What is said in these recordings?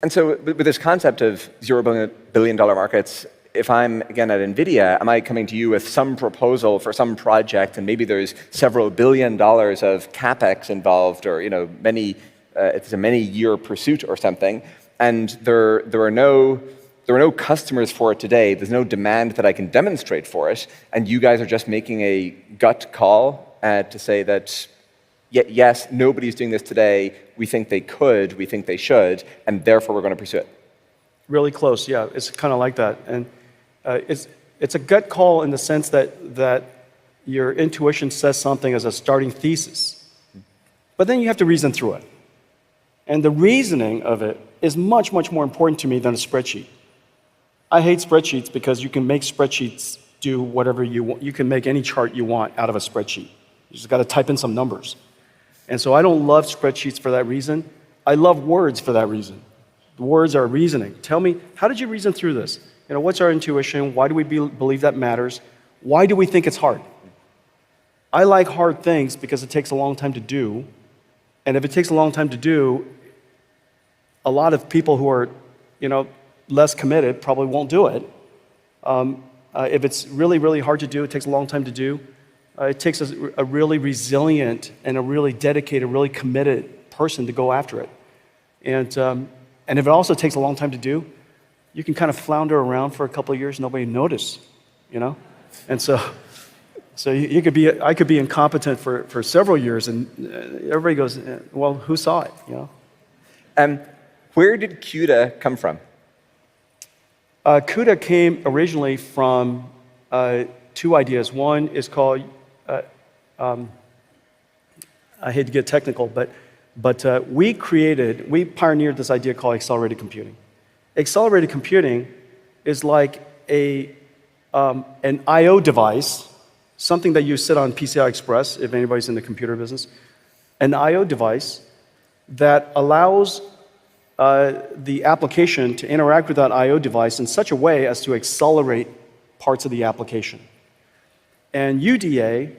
And so with this concept of $0 billion markets, if I'm, again, at NVIDIA, am I coming to you with some proposal for some project, and maybe there's several $1 billion of CapEx involved, or it's a many-year pursuit or something, and there are no customers for it today, there's no demand that I can demonstrate for it, and you guys are just making a gut call to say that, yes, nobody's doing this today, we think they could, we think they should, and therefore we're going to pursue it. Really close, yeah. It's kind of like that. And it's a gut call in the sense that your intuition says something as a starting thesis. But then you have to reason through it. And the reasoning of it is much, much more important to me than a spreadsheet. I hate spreadsheets because you can make spreadsheets do whatever you want. You can make any chart you want out of a spreadsheet. You just got to type in some numbers. And so I don't love spreadsheets for that reason. I love words for that reason. The words are reasoning. Tell me, how did you reason through this? What's our intuition? Why do we believe that matters? Why do we think it's hard? I like hard things because it takes a long time to do. And if it takes a long time to do, a lot of people who are, less committed probably won't do it. If it's really, really hard to do, it takes a long time to do. It takes a really resilient and a really dedicated, really committed person to go after it. And if it also takes a long time to do, you can kind of flounder around for a couple of years, nobody notice, And so I could be incompetent for several years, and everybody goes, well, who saw it, Where did CUDA come from? CUDA came originally from two ideas. One is called, I hate to get technical, but we pioneered this idea called accelerated computing. Accelerated computing is like an I/O device, something that you sit on PCI Express, if anybody's in the computer business, an I/O device that allows the application to interact with that I/O device in such a way as to accelerate parts of the application. And UDA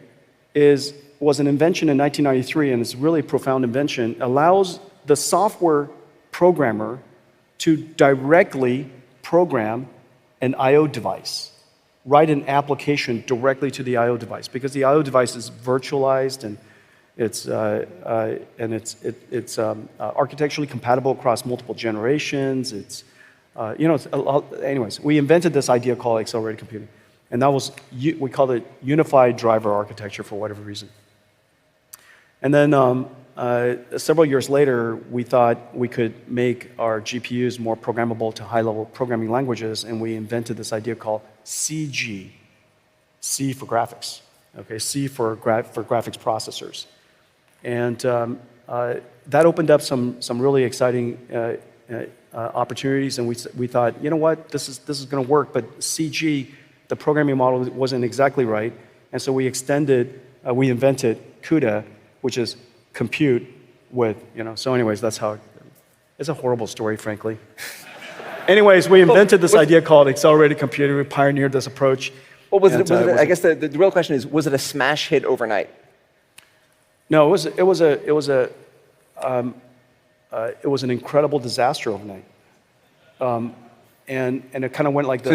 was an invention in 1993, and it's really a profound invention. Allows the software programmer to directly program an I/O device, write an application directly to the I/O device, because the I/O device is virtualized and it's architecturally compatible across multiple generations. Anyways, we invented this idea called accelerated computing, and we called it unified driver architecture for whatever reason. And then several years later, we thought we could make our GPUs more programmable to high-level programming languages, and we invented this idea called CG, C for graphics, okay, C for graphics processors. And that opened up some really exciting opportunities, and we thought, you know what, this is going to work, but CG, the programming model, wasn't exactly right, and so we invented CUDA, which is compute with, so anyways, that's how, it's a horrible story, frankly. Anyways, we invented this idea called accelerated computing. We pioneered this approach. What was it? I guess the real question is, was it a smash hit overnight? No, it was an incredible disaster overnight. And it kind of went like this.